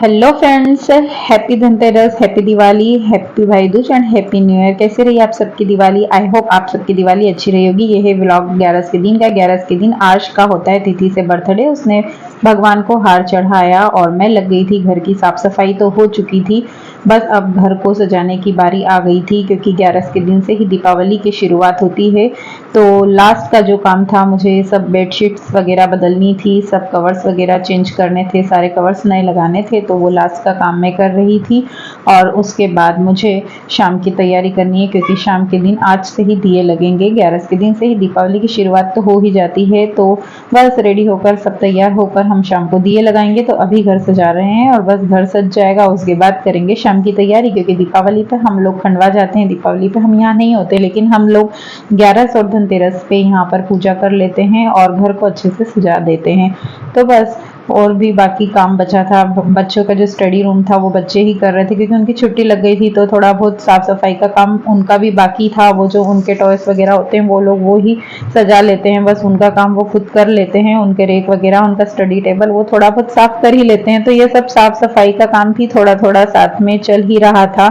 Hello friends, happy Dhanteras, happy Diwali, happy Bhai Dooj and happy new year. कैसे रही आप सबकी दिवाली? आई होप आप सबकी दिवाली अच्छी रही होगी। ये है व्लॉग 11 के दिन का। 11 के दिन आज का होता है तिथि से बर्थडे। उसने भगवान को हार चढ़ाया और मैं लग गई थी। घर की साफ सफाई तो हो चुकी थी, बस अब घर को सजाने की बारी आ गई थी, क्योंकि 11 के दिन से ही दीपावली की शुरुआत होती है। तो लास्ट का जो काम था, मुझे सब बेडशीट्स वगैरह बदलनी थी, सब कवर्स वगैरह चेंज करने थे, सारे कवर्स नए लगाने थे, तो वो लास्ट का काम मैं कर रही थी। और उसके बाद मुझे शाम की तैयारी करनी है, क्योंकि शाम के दिन आज से ही दिए लगेंगे। 11 के दिन से ही दीपावली की शुरुआत तो हो ही जाती है। तो बस रेडी होकर सब तैयार होकर हम शाम को दिए लगाएंगे। तो अभी घर सजा रहे हैं और बस घर सज जाएगा, उसके बाद करेंगे शाम की तैयारी, क्योंकि दीपावली पे हम लोग खंडवा जाते हैं। दीपावली पे हम यहाँ नहीं होते, लेकिन हम लोग 11 और धनतेरस पे यहाँ पर पूजा कर लेते हैं और घर को अच्छे से सजा देते हैं। तो बस और भी बाकी काम बचा था। बच्चों का जो स्टडी रूम था वो बच्चे ही कर रहे थे, क्योंकि उनकी छुट्टी लग गई थी। तो थोड़ा बहुत साफ सफाई का काम उनका भी बाकी था। वो जो उनके टॉयस वगैरह होते हैं वो लोग वो ही सजा लेते हैं, बस उनका काम वो खुद कर लेते हैं। उनके रेक वगैरह, उनका स्टडी टेबल वो थोड़ा बहुत साफ कर ही लेते हैं। तो ये सब साफ सफाई का काम भी थोड़ा थोड़ा साथ में चल ही रहा था।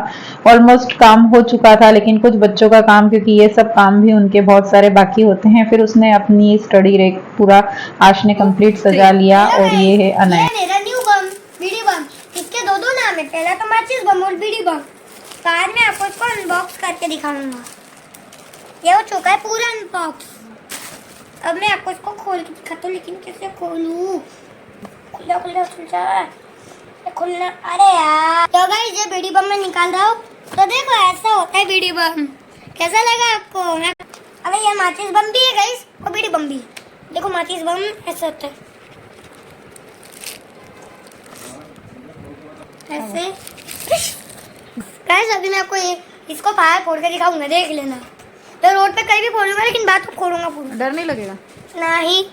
ऑलमोस्ट काम हो चुका था, लेकिन कुछ बच्चों का काम, क्योंकि ये सब काम भी उनके बहुत सारे बाकी होते हैं। फिर उसने अपनी स्टडी रेक पूरा आश ने कंप्लीट सजा लिया। और ये है अनया, मेरा न्यू बम, बीडी बम। इसके दो दो नाम है, पहला तो माचिस बम और बीडी बम। बाद में आपको इसको अनबॉक्स करके दिखाऊंगा। ये हो चुका है पूरा अनबॉक्स। अब मैं आपको इसको खोल के दिखाता हूँ, लेकिन कैसे खोलूं? खुला खुला खुलना। अरे यार, तो गाइस ये बीडी बम मैं निकाल रहा हूँ। तो देखो ऐसा होता है बीडी बम। कैसा लगा आपको? अबे ये माचिस बम भी है गाइस और बीडी बम भी। देखो माचिस बम ऐसा होता है, ऐसे। गाइस अभी मैं आपको इसको बाहर फोड़ के दिखाऊंगा, देख लेना। तो रोड पे कहीं भी फोड़ूंगा, लेकिन बात तो फोड़ूंगा पूरा। डर नहीं लगेगा? नहीं,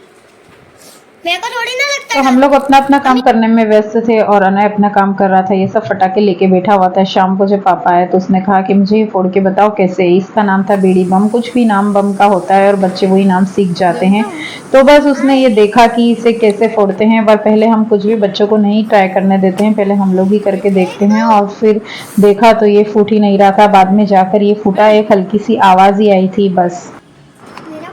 मेरे को थोड़ी ना लगता। तो हम लोग अपना अपना काम करने में व्यस्त थे और अनय अपना काम कर रहा था। ये सब फटाके लेके बैठा हुआ था। शाम को जब पापा आए तो उसने कहा कि मुझे ये फोड़ के बताओ कैसे। इसका नाम था बीड़ी बम। कुछ भी नाम बम का होता है और बच्चे वही नाम सीख जाते हैं। तो बस उसने ये देखा कि इसे कैसे फोड़ते हैं। पर पहले हम कुछ भी बच्चों को नहीं ट्राई करने देते हैं, पहले हम लोग ही करके देखते हैं। और फिर देखा तो ये फूट ही नहीं रहा था। बाद में जाकर ये फूटा, एक हल्की सी आवाज ही आई थी बस।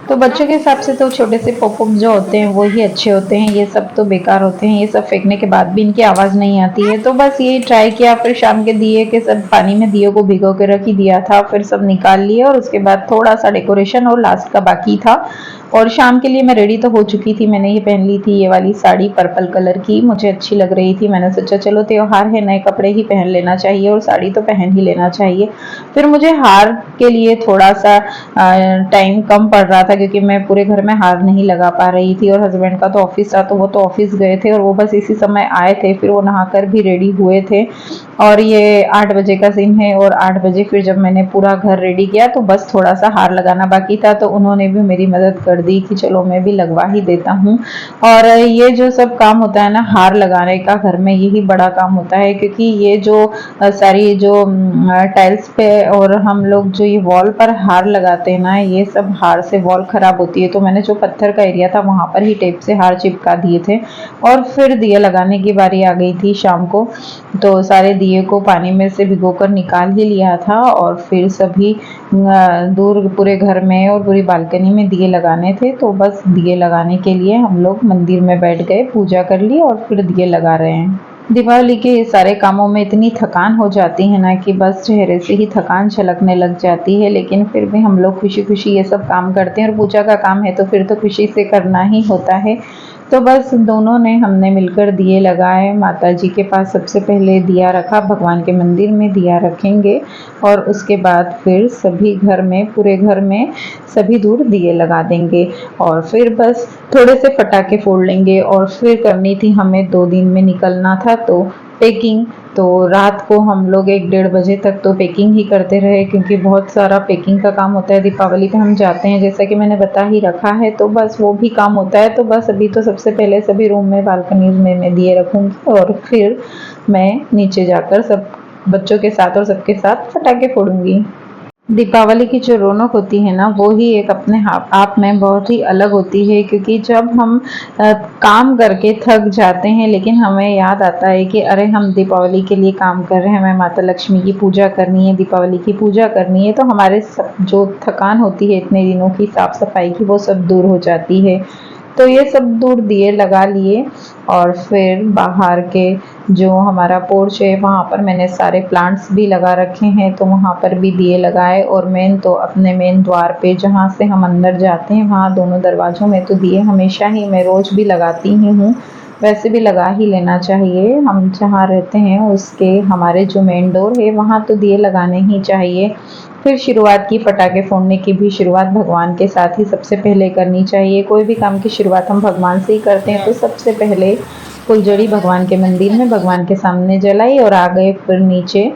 तो बच्चों के हिसाब से तो छोटे से पॉपअप जो होते हैं वो ही अच्छे होते हैं, ये सब तो बेकार होते हैं। ये सब फेंकने के बाद भी इनकी आवाज़ नहीं आती है। तो बस ये ट्राई किया। फिर शाम के दिए के सब पानी में दिए को भिगो के रख ही दिया था। फिर सब निकाल लिए और उसके बाद थोड़ा सा डेकोरेशन और लास्ट का बाकी था। और शाम के लिए मैं रेडी तो हो चुकी थी। मैंने ये पहन ली थी, ये वाली साड़ी पर्पल कलर की, मुझे अच्छी लग रही थी। मैंने सोचा चलो त्योहार है, नए कपड़े ही पहन लेना चाहिए और साड़ी तो पहन ही लेना चाहिए। फिर मुझे हार के लिए थोड़ा सा टाइम कम पड़ रहा था, क्योंकि मैं पूरे घर में हार नहीं लगा पा रही थी। और हस्बैंड का तो ऑफिस था, तो वो तो ऑफिस गए थे और वो बस इसी समय आए थे। फिर वो नहाकर भी रेडी हुए थे। और ये 8 बजे का सीन है। और 8 बजे फिर जब मैंने पूरा घर रेडी किया तो बस थोड़ा सा हार लगाना बाकी था। तो उन्होंने भी मेरी मदद कर दी कि चलो मैं भी लगवा ही देता हूँ। और ये जो सब काम होता है ना, हार लगाने का घर में, यही बड़ा काम होता है। क्योंकि ये जो सारी जो टाइल्स पे और हम लोग जो ये वॉल पर हार लगाते हैं ना, ये सब हार से वॉल खराब होती है। तो मैंने जो पत्थर का एरिया था वहां पर ही टेप से हार चिपका दिए थे। और फिर दिए लगाने की बारी आ गई थी शाम को। तो सारे दिए को पानी में से भिगोकर निकाल ही लिया था। और फिर सभी दूर पूरे घर में और पूरी बालकनी में दिए लगाने थे। तो बस दिए लगाने के लिए हम लोग मंदिर में बैठ गए, पूजा कर ली और फिर दिए लगा रहे हैं। दिवाली के सारे कामों में इतनी थकान हो जाती है ना कि बस चेहरे से ही थकान झलकने लग जाती है। लेकिन फिर भी हम लोग खुशी खुशी ये सब काम करते हैं। और पूजा का काम है तो फिर तो खुशी से करना ही होता है। तो बस दोनों ने हमने मिलकर दिए लगाए। माता जी के पास सबसे पहले दिया रखा, भगवान के मंदिर में दिया रखेंगे। और उसके बाद फिर सभी घर में, पूरे घर में सभी दूर दिए लगा देंगे। और फिर बस थोड़े से पटाखे फोड़ लेंगे। और फिर करनी थी हमें 2 दिन में निकलना था, तो पैकिंग। तो रात को हम लोग 1-1:30 बजे तक तो पैकिंग ही करते रहे, क्योंकि बहुत सारा पैकिंग का काम होता है। दीपावली पे हम जाते हैं, जैसा कि मैंने बता ही रखा है। तो बस वो भी काम होता है। तो बस अभी तो सबसे पहले सभी रूम में, बालकनीज में मैं दिए रखूँगी और फिर मैं नीचे जाकर सब बच्चों के साथ और सबके साथ पटाखे फोड़ूंगी। दीपावली की जो रौनक होती है ना वो ही एक अपने आप में बहुत ही अलग होती है, क्योंकि जब हम काम करके थक जाते हैं लेकिन हमें याद आता है कि अरे हम दीपावली के लिए काम कर रहे हैं, हमें माता लक्ष्मी की पूजा करनी है, दीपावली की पूजा करनी है, तो हमारे सब जो थकान होती है इतने दिनों की साफ सफाई की वो सब दूर हो जाती है। तो ये सब दूर दिए लगा लिए और फिर बाहर के जो हमारा पोर्च है वहाँ पर मैंने सारे प्लांट्स भी लगा रखे हैं, तो वहाँ पर भी दिए लगाए। और मेन तो अपने मेन द्वार पे जहाँ से हम अंदर जाते हैं वहाँ दोनों दरवाज़ों में तो दिए हमेशा ही मैं रोज़ भी लगाती ही हूँ, वैसे भी लगा ही लेना चाहिए। हम जहाँ रहते हैं उसके हमारे जो मेन डोर है वहाँ तो दिए लगाने ही चाहिए। फिर शुरुआत की पटाखे फोड़ने की भी शुरुआत भगवान के साथ ही सबसे पहले करनी चाहिए। कोई भी काम की शुरुआत हम भगवान से ही करते हैं, तो सबसे पहले फुलझड़ी भगवान के मंदिर में भगवान के सामने जलाई और आ गए फिर नीचे,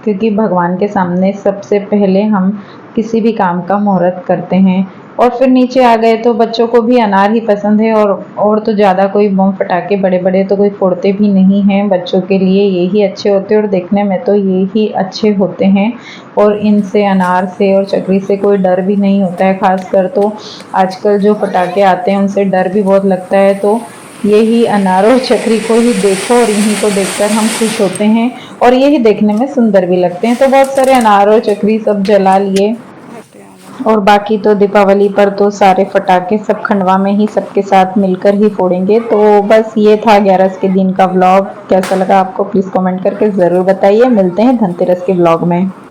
क्योंकि भगवान के सामने सबसे पहले हम किसी भी काम का मुहूर्त करते हैं। और फिर नीचे आ गए तो बच्चों को भी अनार ही पसंद है, और तो ज़्यादा कोई बम फटाके बड़े बड़े तो कोई फोड़ते भी नहीं हैं, बच्चों के लिए यही अच्छे होते हैं और देखने में तो ये ही अच्छे होते हैं। और इनसे अनार से और चक्री से कोई डर भी नहीं होता है, खासकर तो आजकल जो पटाखे आते हैं उनसे डर भी बहुत लगता है। तो यही अनार और चक्री को ही देखो और इन्हीं को देखकर हम खुश होते हैं और यही देखने में सुंदर भी लगते हैं। तो बहुत सारे अनार और चक्री सब जला लिए और बाकी तो दीपावली पर तो सारे फटाके सब खंडवा में ही सबके साथ मिलकर ही फोड़ेंगे। तो बस ये था 11 के दिन का व्लॉग। कैसा लगा आपको प्लीज़ कमेंट करके ज़रूर बताइए। मिलते हैं धनतेरस के व्लॉग में।